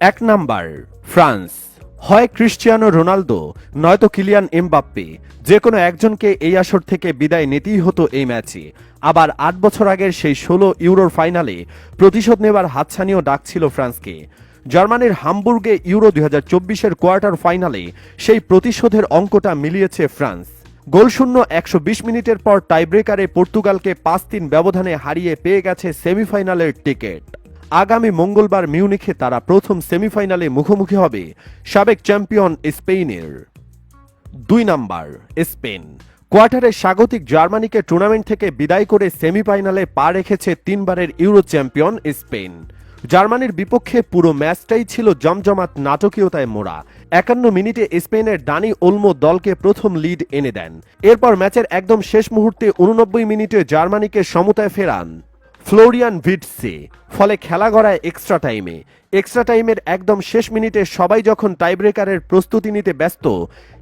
এক number France. হয় Cristiano Ronaldo নয়তো কিলিয়ান এমবাপ্পে, যে কোনো একজনকে এই আসর থেকে বিদায় নিতেই হতো এই ম্যাচে। আবার ৮ বছর আগের সেই ১৬ ইউরোর ফাইনালে প্রতিশোধ নেবার হাতছানিও ডাকছিল ফ্রান্সকে। জার্মানির হামবুর্গে ইউরো ২০২৪-এর কোয়ার্টার ফাইনালে সেই প্রতিশোধের অঙ্কটা মিলিয়েছে ফ্রান্স। গোলশূন্য ১২০ মিনিটের পর টাইব্রেকারে পর্তুগালকে ৫-৩ ব্যবধানে হারিয়ে পেয়ে গেছে সেমিফাইনালের টিকিট। আগামী মঙ্গলবার মিউনিখে তারা প্রথম সেমিফাইনালে মুখোমুখি হবে সাবেক চ্যাম্পিয়ন স্পেনের। ২ নাম্বার স্পেন। কোয়ার্টারে স্বাগতিক জার্মানিকে টুর্নামেন্ট থেকে বিদায় করে সেমিফাইনালে পা রেখেছে ৩ বারের ইউরো চ্যাম্পিয়ন স্পেন। জার্মানির বিপক্ষে পুরো ম্যাচটাই ছিল জমজমাট নাটকীয়তায় মোড়া। ৫১ মিনিটে স্পেনের ডানি ওলমো দলকে প্রথম লিড এনে দেন। এরপর ম্যাচের একদম শেষ মুহূর্তে ৮৯ মিনিটে জার্মানিকে সমতায় ফেরান ফ্লোরিয়ান ভির্টসে। ফলে খেলা গড়ায় এক্সট্রা টাইমে। এক্সট্রা টাইমের একদম শেষ মিনিটে সবাই যখন টাইব্রেকারের প্রস্তুতি নিতে ব্যস্ত,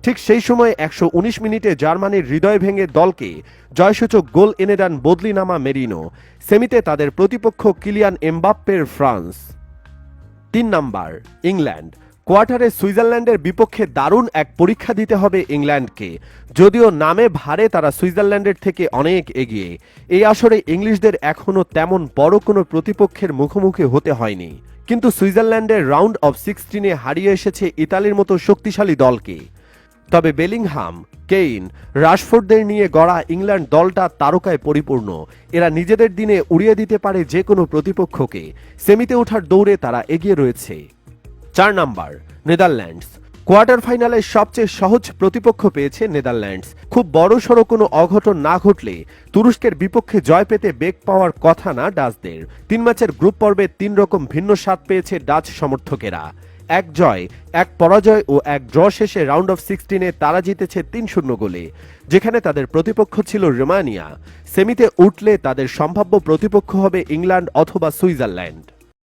ঠিক সেই সময় ১১৯ মিনিটে জার্মানির হৃদয় ভেঙে দলকে জয়সূচক গোল এনে দেন বদলি নামা মেরিনো। সেমিতে তাদের প্রতিপক্ষ কিলিয়ান এমবাপ্পের ফ্রান্স। ৩ number England. কোয়ার্টারে সুইজারল্যান্ডের বিপক্ষে দারুণ এক পরীক্ষা দিতে হবে ইংল্যান্ডকে। যদিও নামে ভারে তারা সুইজারল্যান্ডের থেকে অনেক এগিয়ে, এই আসরে ইংলিশদের এখনও তেমন বড় কোনো প্রতিপক্ষের মুখোমুখি হতে হয়নি। কিন্তু সুইজারল্যান্ডের রাউন্ড অফ 16-এ হারিয়ে এসেছে ইতালির মতো শক্তিশালী দলকে। তবে বেলিংহাম, কেইন, রাশফোর্ডদের নিয়ে গড়া ইংল্যান্ড দলটা তারকায় পরিপূর্ণ। এরা নিজেদের দিনে উড়িয়ে দিতে পারে যে কোনো প্রতিপক্ষকে। সেমিতে ওঠার দৌড়ে তারা এগিয়ে রয়েছে। ৪ নাম্বার নেদারল্যান্ডস। কোয়ার্টার ফাইনালে সবচেয়ে সহজ প্রতিপক্ষ পেয়েছে নেদারল্যান্ডস। খুব বড়সড় কোনো অঘটন না ঘটলে তুরস্কের বিপক্ষে জয় পেতে বেগ পাওয়ার কথা না ডাচদের। ৩ ম্যাচের গ্রুপ পর্বে ৩ রকম ভিন্ন স্বাদ পেয়েছে ডাচ সমর্থকেরা। ১ জয়, ১ পরাজয় ও ১ ড্র শেষে রাউন্ড অফ 16-এ তারা জিতেছে ৩-০ গোলে, যেখানে তাদের প্রতিপক্ষ ছিল রোমানিয়া। সেমিতে উঠলে তাদের সম্ভাব্য প্রতিপক্ষ হবে ইংল্যান্ড অথবা সুইজারল্যান্ড।